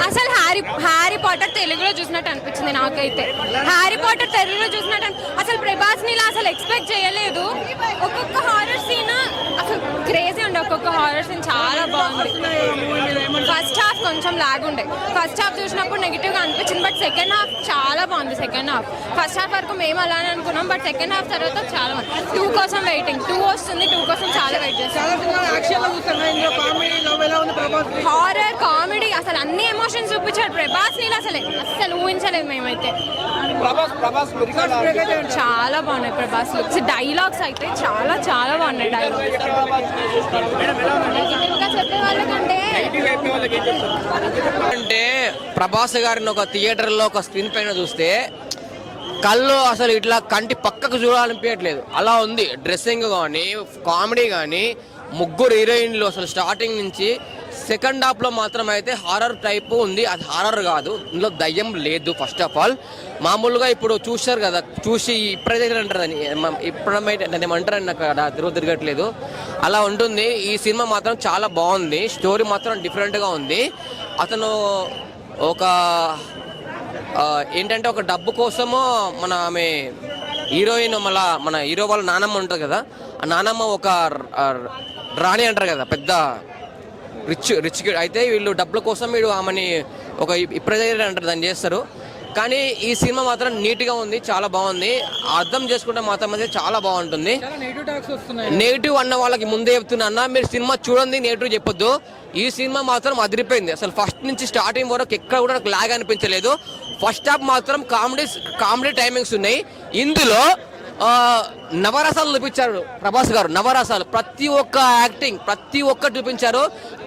అసలు Harry Potter తెలుగులో చూసినట్టు అనిపించింది నాకైతే. హ్యారీ పాటర్ తెలుగులో చూసినట్టు అసలు ప్రభాస్ ని అసలు ఎక్స్పెక్ట్ చేయలేదు. ఒక్కొక్క హారర్ సీన్ అసలు క్రేజీ ఉండే, ఒక్కొక్క హారర్ సీన్ చాలా బాగుంది. ఫస్ట్ హాఫ్ కొంచెం లాగ్ ఉండే, ఫస్ట్ హాఫ్ చూసినప్పుడు నెగిటివ్ గా అనిపించింది. బట్ సెకండ్ హాఫ్ చాలా బాగుంది. సెకండ్ హాఫ్ ఫస్ట్ హాఫ్ వరకు మేము అలానే అనుకున్నాం, బట్ సెకండ్ హాఫ్ తర్వాత చాలా బాగుంది. 2 కోసం వెయిటింగ్, 2 వస్తుంది, 2 కోసం చాలా వెయిట్ చేస్తాం. హారర్ కామెడీ అసలు అన్ని ఎమోషన్స్ చూపించాడు ప్రభాస్ ని, అసలు ఊహించలేదు మేమైతే. చాలా బాగున్నాయి ప్రభాస్ లుక్స్, డైలాగ్స్ అయితే చాలా చాలా బాగున్నాయి. డైలాగ్స్ చెప్పే వాళ్ళకంటే అంటే ప్రభాస్ గారిని ఒక థియేటర్లో ఒక స్క్రీన్ పైన చూస్తే కళ్ళు అసలు ఇట్లా కంటి పక్కకు చూడాలనిపించట్లేదు, అలా ఉంది. డ్రెస్సింగ్ కానీ కామెడీ కానీ ముగ్గురు హీరోయిన్లు అసలు స్టార్టింగ్ నుంచి సెకండ్ హాఫ్లో మాత్రం అయితే హారర్ టైప్ ఉంది. అది హారర్ కాదు, ఇందులో దయ్యం లేదు. ఫస్ట్ ఆఫ్ ఆల్ మామూలుగా ఇప్పుడు చూశారు కదా, చూసి ఇప్పుడైతే అంటారని ఇప్పుడేమంటారని నాకు తిరగట్లేదు, అలా ఉంటుంది. ఈ సినిమా మాత్రం చాలా బాగుంది, స్టోరీ మాత్రం డిఫరెంట్గా ఉంది. అతను ఒక ఏంటంటే ఒక డబ్బు కోసము ఆమె హీరోయిన్ మళ్ళా మన హీరో వాళ్ళ నానమ్మ ఉంటుంది కదా, ఆ నానమ్మ ఒక రాణి అంటారు కదా, పెద్ద రిచ్ అయితే వీళ్ళు డబ్బుల కోసం వీడు ఆమెని ఒక ఇప్పుడే అంటారు దాన్ని చేస్తారు. కానీ ఈ సినిమా మాత్రం నీట్గా ఉంది, చాలా బాగుంది. అర్థం చేసుకుంటే మాత్రం అయితే చాలా బాగుంటుంది. నెగిటివ్ అన్న వాళ్ళకి ముందే చెప్తున్నా, మీరు సినిమా చూడండి, నెగిటివ్ చెప్పొద్దు. ఈ సినిమా మాత్రం అదిరిపోయింది. అసలు ఫస్ట్ నుంచి స్టార్టింగ్ వరకు ఎక్కడ కూడా నాకు లాగ్ అనిపించలేదు. ఫస్ట్ హాఫ్ మాత్రం కామెడీ టైమింగ్స్ ఉన్నాయి. ఇందులో నవరసాలు చూపించారు ప్రభాస్ గారు. నవరసాలు ప్రతి ఒక్క యాక్టింగ్ ప్రతి ఒక్కటి చూపించారు.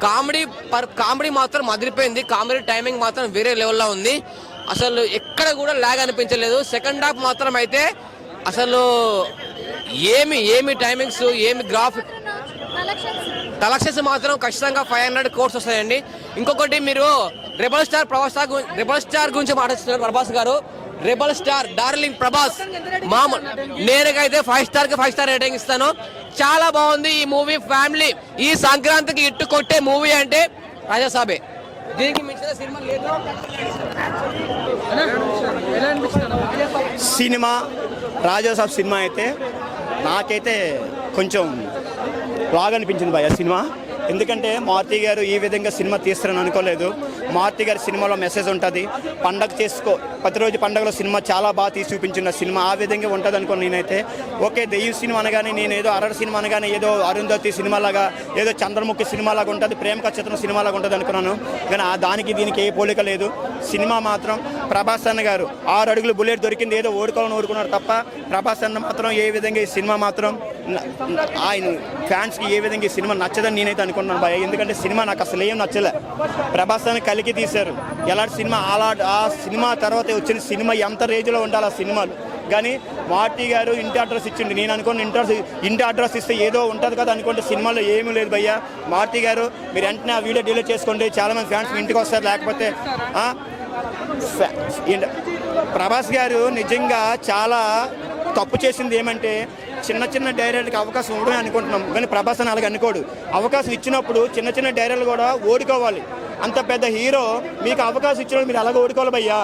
కామెడీ మాత్రం అదిరిపోయింది. కామెడీ టైమింగ్ మాత్రం వేరే లెవెల్లో ఉంది. అసలు ఎక్కడ కూడా లాగ్ అనిపించలేదు. సెకండ్ హాఫ్ మాత్రం అయితే అసలు ఏమి టైమింగ్స్, ఏమి గ్రాఫిక్, కలెక్షన్స్ మాత్రం ఖచ్చితంగా 500 crores వస్తాయండి. ఇంకొకటి మీరు రెబల్ స్టార్ గురించి మాట్లాడుతున్నారు ప్రభాస్ గారు. రెబల్ స్టార్ డార్లింగ్ ప్రభాస్ మామూలు నేనకైతే 5 స్టార్కి 5 స్టార్ రేటింగ్ ఇస్తాను. చాలా బాగుంది ఈ మూవీ. ఫ్యామిలీ ఈ సంక్రాంతికి ఇట్టు కొట్టే మూవీ అంటే రాజాసాబే, దీనికి మించిన సినిమా లేదు. సినిమా రాజాసాబ్ సినిమా అయితే నాకైతే కొంచెం బాగా అనిపించింది భయ్య సినిమా. ఎందుకంటే మారుతి గారు ఈ విధంగా సినిమా తీస్తారని అనుకోలేదు. మారుతి గారి సినిమాలో మెసేజ్ ఉంటుంది, పండగ చేసుకో, ప్రతిరోజు పండగలో సినిమా చాలా బాగా తీసి చూపించిన సినిమా ఆ విధంగా ఉంటుంది అనుకోని నేనైతే. ఓకే, దెయ్యం సినిమా అనగానే నేను ఏదో అరర్ సినిమా అనగానే ఏదో అరుంధతి సినిమాలాగా, ఏదో చంద్రముఖి సినిమాలాగా ఉంటుంది, ప్రేమ కథ సినిమాలాగా ఉంటుంది అనుకున్నాను. కానీ దానికి దీనికి ఏ పోలిక లేదు. సినిమా మాత్రం ప్రభాస్ అన్న గారు 6 అడుగులు బుల్లెట్ దొరికింది, ఏదో ఓడుకోవాలని తప్ప ప్రభాస్ అన్న మాత్రం ఏ విధంగా ఈ సినిమా మాత్రం ఆయన ఫ్యాన్స్కి ఏ విధంగా ఈ సినిమా నచ్చదని నేనైతే అనుకున్నాను భయ. ఎందుకంటే సినిమా నాకు అసలు ఏం నచ్చలే. ప్రభాస్ అని కలికి తీశారు ఎలాంటి సినిమా, ఆ సినిమా తర్వాత వచ్చిన సినిమా ఎంత రేంజ్లో ఉండాలి ఆ సినిమాలు. కానీ మారుతి గారు ఇంటి అడ్రస్ ఇచ్చిండు. నేను అనుకోండి ఇంటి అడ్రస్ ఇస్తే ఏదో ఉంటుంది కదా అనుకుంటే సినిమాలో ఏమీ లేదు భయ్య. మారుతి గారు మీరు వెంటనే ఆ వీడియో డిలీట్ చేసుకోండి, చాలామంది ఫ్యాన్స్ ఇంటికి వస్తారు. లేకపోతే ప్రభాస్ గారు నిజంగా చాలా తప్పు చేసింది ఏమంటే చిన్న డైరెక్టర్కి అవకాశం ఇవ్వడమే అనుకుంటున్నాం, కానీ ప్రభాస్ అని అలాగే అనుకోడు. అవకాశం ఇచ్చినప్పుడు చిన్న డైరెక్టర్లు కూడా ఓడుకోవాలి. అంత పెద్ద హీరో మీకు అవకాశం ఇచ్చినప్పుడు మీరు అలాగే ఓడుకోవాలి భయ్యా.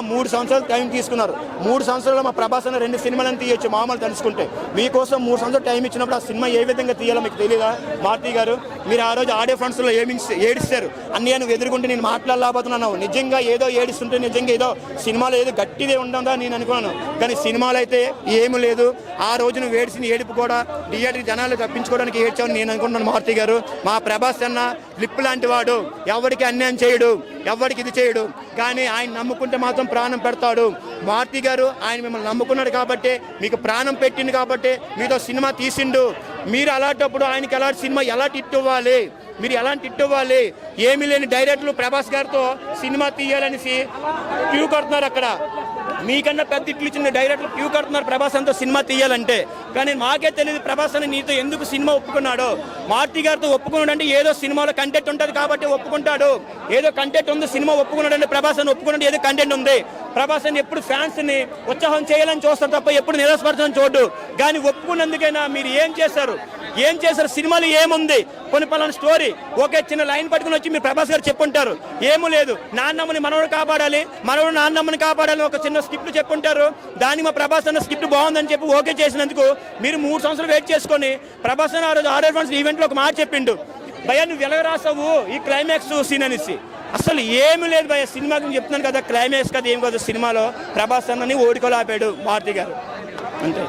3 సంవత్సరాలు టైం తీసుకున్నారు. 3 సంవత్సరాలు మా ప్రభాస్ అన్న 2 సినిమాలను తీయొచ్చు మామూలు తెలుసుకుంటే. మీకోసం 3 సంవత్సరాలు టైం ఇచ్చినప్పుడు ఆ సినిమా ఏ విధంగా తీయాలో మీకు తెలియదా మారుతి గారు? మీరు ఆ రోజు ఆడియో ఫండ్స్లో ఏడిస్తారు. అన్నీ నువ్వు ఎదుర్కొంటే నేను మాట్లాడలేకపోతున్నాను. నిజంగా ఏదో ఏడిస్తుంటే నిజంగా ఏదో సినిమాలో ఏదో గట్టిదే ఉండదా నేను అనుకున్నాను. కానీ సినిమాలో అయితే ఏమీ లేదు. ఆ రోజు నువ్వు ఏడిసిన ఏడుపు కూడా థియేటర్ జనాలు తప్పించుకోవడానికి ఏడ్చావని నేను అనుకున్నాను మారుతి గారు. మా ప్రభాస్ అన్న లిప్ లాంటి వాడు, ఎవరికి అన్యాయం చేయడు, ఎవరికి ఇది చేయడు. కానీ ఆయన నమ్ముకుంటే మాత్రం ప్రాణం పెడతాడు. మారుతి గారు ఆయన మిమ్మల్ని నమ్ముకున్నాడు కాబట్టి, మీకు ప్రాణం పెట్టిండు కాబట్టి మీతో సినిమా తీసిండు. మీరు అలాంటప్పుడు ఆయనకి ఎలాంటి సినిమా ఎలా హిట్ ఇవ్వాలి, మీరు ఎలాంటి హిట్ ఇవ్వాలి? ఏమీ లేని డైరెక్టర్లు ప్రభాస్ గారితో సినిమా తీయాలనేసి క్యూ కడుతున్నారు. అక్కడ మీకన్నా పెద్ద ఇట్లు ఇచ్చిన డైరెక్టర్లు క్యూ కడుతున్నారు ప్రభాస్ అంతా సినిమా తీయాలంటే. కానీ మాకే తెలియదు ప్రభాస్ అని నీతో ఎందుకు సినిమా ఒప్పుకున్నాడు. మారుతి గారితో ఒప్పుకున్నాడు అంటే ఏదో సినిమాలో కంటెంట్ ఉంటుంది కాబట్టి ఒప్పుకుంటాడు. ఏదో కంటెంట్ ఉంది సినిమా ఒప్పుకున్నాడు అంటే ప్రభాస్ అని ఒప్పుకున్నాడు, ఏదో కంటెంట్ ఉంది. ప్రభాస్ అని ఎప్పుడు ఫ్యాన్స్ని ఉత్సాహం చేయాలని చూస్తారు తప్ప ఎప్పుడు నిరాశపరచని చూడు. కానీ ఒప్పుకున్నందుకైనా మీరు ఏం చేస్తారు? ఏం చేశారు? సినిమాలు ఏముంది? కొన్ని పలానా స్టోరీ ఓకే, చిన్న లైన్ పట్టుకుని వచ్చి మీరు ప్రభాస్ గారు చెప్పుంటారు. ఏమీ లేదు, నాన్నమ్మని మనవడు కాపాడాలి, మనవడు నాన్నమ్మని కాపాడాలి, ఒక చిన్న స్క్రిప్ట్ చెప్పుంటారు. దానికి మా ప్రభాస్ అన్న స్క్రిప్ట్ బాగుందని చెప్పి ఓకే చేసినందుకు మీరు 3 సంవత్సరాలు వెయిట్ చేసుకొని ప్రభాస్ అన్న ఆ రోజు ఆర్ఆర్ ఫండ్స్ ఈవెంట్లో ఒక మాట చెప్పిండు, భయ్యా నువ్వు ఎలా రాసావు ఈ క్లైమాక్స్ సీన్ అనేసి. అసలు ఏమీ లేదు భయ్య, సినిమా గురించి చెప్తున్నాను కదా, క్లైమాక్స్ కదా ఏం కాదు, సినిమాలో ప్రభాస్ అన్నని ఓడికోలాపాడు మారుతి గారు అంతే.